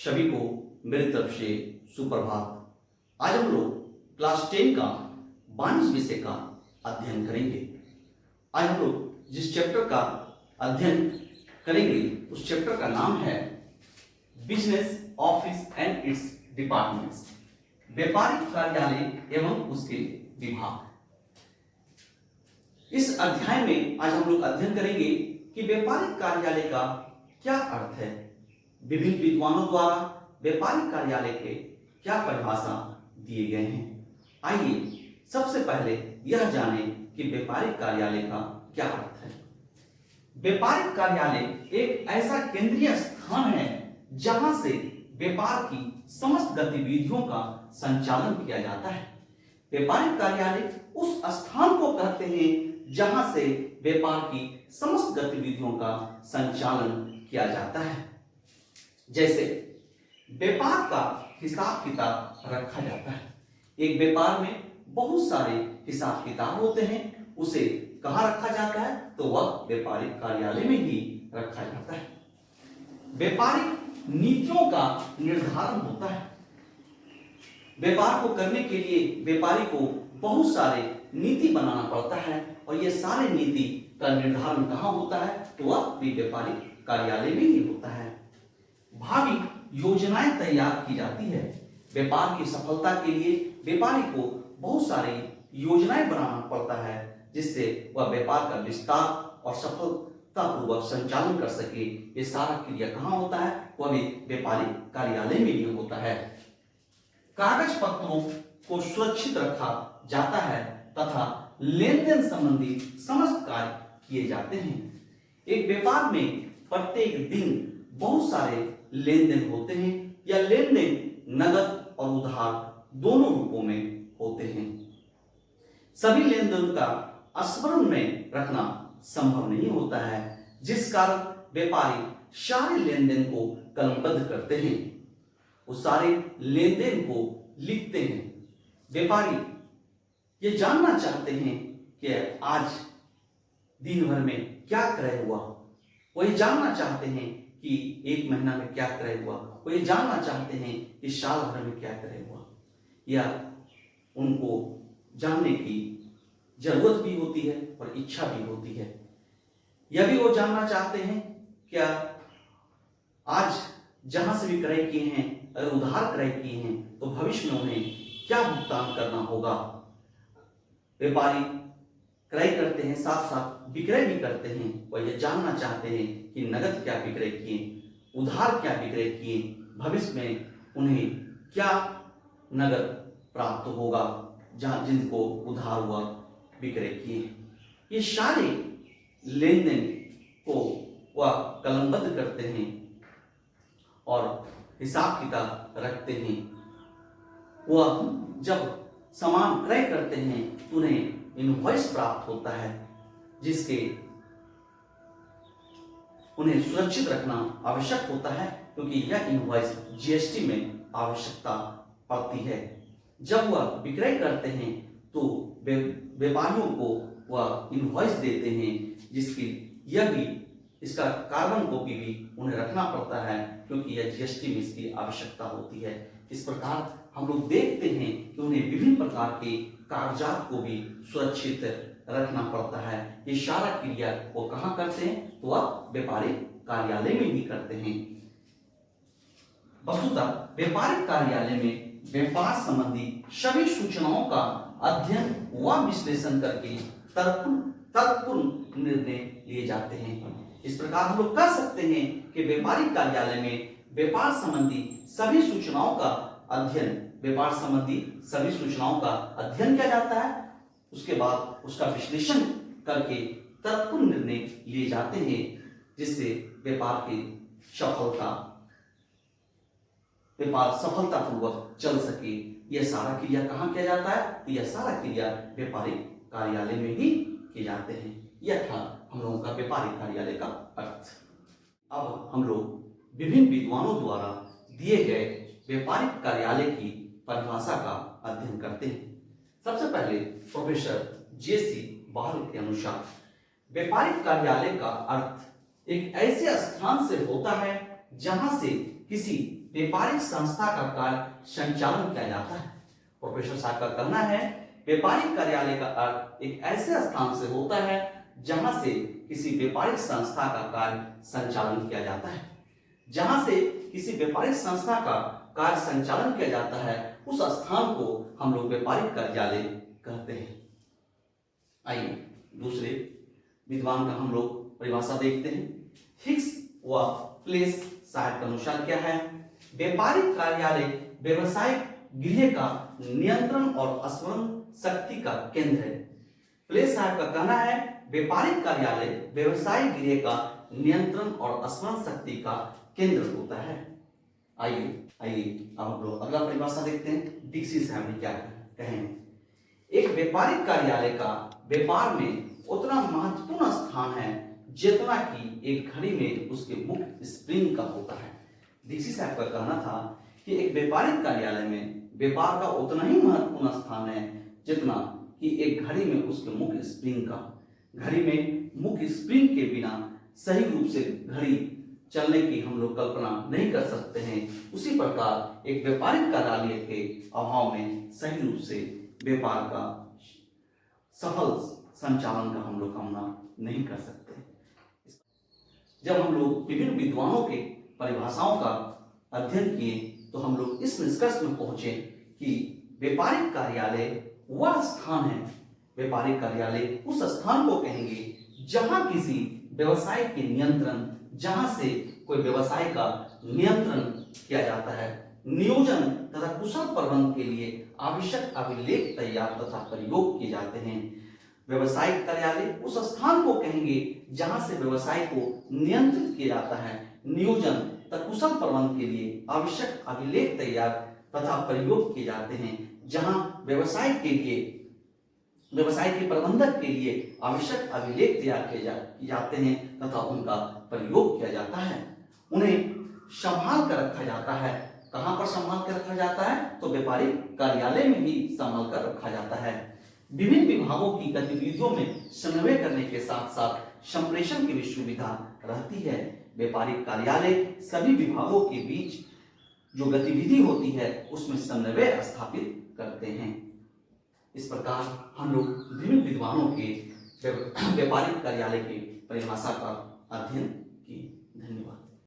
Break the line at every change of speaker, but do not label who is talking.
सभी को मेरी तरफ से सुप्रभात। आज हम लोग क्लास 10 का वाणिज्य विषय का अध्ययन करेंगे। आज हम लोग जिस चैप्टर का अध्ययन करेंगे उस चैप्टर का नाम है business office and it's departments, व्यापारिक कार्यालय एवं उसके विभाग। इस अध्याय में आज हम लोग अध्ययन करेंगे कि व्यापारिक कार्यालय का क्या अर्थ है। विभिन्न विद्वानों द्वारा व्यापारिक कार्यालय के क्या परिभाषा दिए गए हैं। आइए सबसे पहले यह जानें कि व्यापारिक कार्यालय का क्या अर्थ है। व्यापारिक कार्यालय एक ऐसा केंद्रीय स्थान है जहां से व्यापार की समस्त गतिविधियों का संचालन किया जाता है। व्यापारिक कार्यालय उस स्थान को कहते हैं जहां से व्यापार की समस्त गतिविधियों का संचालन किया जाता है। जैसे व्यापार का हिसाब किताब रखा जाता है। एक व्यापार में बहुत सारे हिसाब किताब होते हैं, उसे कहाँ रखा जाता है तो वह व्यापारिक कार्यालय में ही रखा जाता है। व्यापारिक नीतियों का निर्धारण होता है। व्यापार को करने के लिए व्यापारी को बहुत सारे नीति बनाना पड़ता है और ये सारे नीति का निर्धारण कहाँ होता है तो वह भी व्यापारिक कार्यालय में ही होता है। भावी योजनाएं तैयार की जाती है। व्यापार की सफलता के लिए व्यापारी को बहुत सारी योजनाएं बनाना पड़ता है जिससे वह व्यापार का विस्तार और सफलतापूर्वक संचालन कर सके। ये सारा क्रिया कहाँ होता है वह भी व्यापारिक कार्यालय में ही होता है। कागज पत्रों को सुरक्षित रखा जाता है तथा लेन देन संबंधी समस्त कार्य किए जाते हैं। एक व्यापार में प्रत्येक दिन बहुत सारे लेन देन होते हैं। यह लेन देन नगद और उधार दोनों रूपों में होते हैं। सभी लेन देन का स्मरण में रखना संभव नहीं होता है, जिस कारण व्यापारी सारे लेन देन को कलमबद्ध करते हैं। उस सारे लेन देन को लिखते हैं। व्यापारी ये जानना चाहते हैं कि आज दिन भर में क्या क्रय हुआ। वो ये जानना चाहते हैं कि एक महीना में क्या क्रय हुआ। वो ये जानना चाहते हैं कि साल भर में क्या क्रय हुआ। या उनको जानने की जरूरत भी होती है और इच्छा भी होती है। यह भी वो जानना चाहते हैं क्या आज जहां से भी क्रय किए हैं अगर उधार क्रय किए हैं तो भविष्य में उन्हें क्या भुगतान करना होगा। व्यापारी क्रय करते हैं साथ साथ विक्रय भी करते हैं। वह यह जानना चाहते हैं कि नगद क्या विक्रय किए, उधार क्या विक्रय किए, भविष्य में उन्हें क्या नगद प्राप्त होगा जहां जिनको उधार हुआ विक्रय किए। ये सारे लेन देन को वह कलमबद्ध करते हैं और हिसाब किताब रखते हैं। वह जब सामान क्रय करते हैं तो उन्हें इनवॉइस प्राप्त होता है जिसके उन्हें सुरक्षित रखना आवश्यक होता है, क्योंकि यह इनवॉइस जीएसटी में आवश्यकता पड़ती है। जब वह विक्रय करते हैं तो व्यापारियों को वह इनवॉइस देते हैं जिसकी यह भी इसका कार्बन कॉपी भी उन्हें रखना पड़ता है, क्योंकि यह जीएसटी में इसकी आवश्यकता होती है। इस प्रकार हम लोग देखते हैं कि उन्हें विभिन्न प्रकार के कागजात को भी सुरक्षित रखना पड़ता है। ये सारा क्रिया वो कहाँ करते हैं तो वह व्यापारिक कार्यालय में ही करते हैं। वस्तुतः व्यापारिक कार्यालय में व्यापार संबंधी सभी सूचनाओं का अध्ययन व विश्लेषण करके तर्कपूर्ण निर्णय लिए जाते हैं। इस प्रकार हम लोग कह सकते हैं कि व्यापारिक कार्यालय में व्यापार संबंधी सभी सूचनाओं का अध्ययन किया जाता है। उसके बाद उसका विश्लेषण करके तर्कपूर्ण निर्णय लिए जाते हैं जिससे व्यापार सफलतापूर्वक चल सके। यह सारा क्रिया कहाँ किया जाता है तो यह सारा क्रिया व्यापारिक कार्यालय में ही किए जाते हैं। यह था हम लोगों का व्यापारिक कार्यालय का अर्थ। अब हम लोग विभिन्न विद्वानों द्वारा दिए गए व्यापारिक कार्यालय की परिभाषा का अध्ययन करते हैं। सबसे पहले प्रोफेसर जेसी बहाल के अनुसार व्यापारिक कार्यालय का अर्थ एक ऐसे स्थान से होता है जहां से किसी व्यापारिक संस्था का कार्य संचालन किया जाता है। प्रोफेसर साहब का कहना है व्यापारिक कार्यालय का अर्थ एक ऐसे स्थान से होता है जहां से किसी व्यापारिक संस्था का कार्य संचालन किया जाता है। जहां से किसी व्यापारिक संस्था का कार्य संचालन किया जाता है उस स्थान को हम लोग व्यापारिक कार्यालय कहते हैं। आइए दूसरे विद्वान का हम लोग परिभाषा देखते हैं। हिक्स व प्लेस साहब के अनुसार क्या है? व्यापारिक कार्यालय व्यवसायिक गृह का नियंत्रण और स्मरण शक्ति का केंद्र है। प्लेस साहब का कहना है व्यापारिक कार्यालय व्यवसायिक गृह का नियंत्रण और स्मरण शक्ति का केंद्र होता है। आइए अब हम लोग अगला परिभाषा देखते हैं। दीक्षित साहब ने क्या कहें? एक व्यापारिक कार्यालय का व्यापार में उतना महत्वपूर्ण स्थान है जितना कि एक घड़ी में उसके मुख्य स्प्रिंग का होता है। दीक्षित साहब का कहना था कि एक व्यापारिक कार्यालय में व्यापार का उतना ही महत्वपूर्ण स्थान है जितना कि एक घड़ी में उसके मुख्य स्प्रिंग का। घड़ी में मुख्य स्प्रिंग के बिना सही रूप से घड़ी चलने की हम लोग कल्पना नहीं कर सकते हैं। उसी प्रकार एक व्यापारिक कार्यालय के अभाव में सही रूप से व्यापार का सफल संचालन का हम लोग कामना नहीं कर सकते। जब हम लोग विभिन्न विद्वानों के परिभाषाओं का अध्ययन किए तो हम लोग इस निष्कर्ष में पहुंचे कि व्यापारिक कार्यालय वह स्थान है, व्यापारिक कार्यालय उस स्थान को कहेंगे जहां किसी व्यवसाय के नियंत्रण, जहां से कोई व्यवसाय का नियंत्रण किया जाता है, नियोजन तथा कुशल प्रबंधन के लिए आवश्यक अभिलेख तैयार तथा प्रयोग किए जाते हैं। व्यवसायिक कार्यालय उस स्थान को कहेंगे जहां से व्यवसाय को नियंत्रित किया जाता है, नियोजन तथा कुशल प्रबंधन के लिए आवश्यक अभिलेख तैयार तथा प्रयोग किए जाते हैं, जहां व्यवसाय के प्रबंधक के लिए आवश्यक अभिलेख तैयार किए जाते हैं तथा उनका प्रयोग किया जाता है। उन्हें संभाल कर रखा जाता है। कहां पर संभाल कर रखा जाता है? तो व्यापारिक कार्यालय में ही संभाल कर रखा जाता है। विभिन्न विभागों की गतिविधियों में समन्वय करने के साथ साथ संप्रेषण की भी सुविधा रहती है। व्यापारिक कार्यालय सभी विभागों के बीच जो गतिविधि होती है उसमें समन्वय स्थापित करते हैं। इस प्रकार हम लोग विभिन्न विद्वानों के व्यापारिक कार्यालय की परिभाषा का अध्ययन किए। धन्यवाद।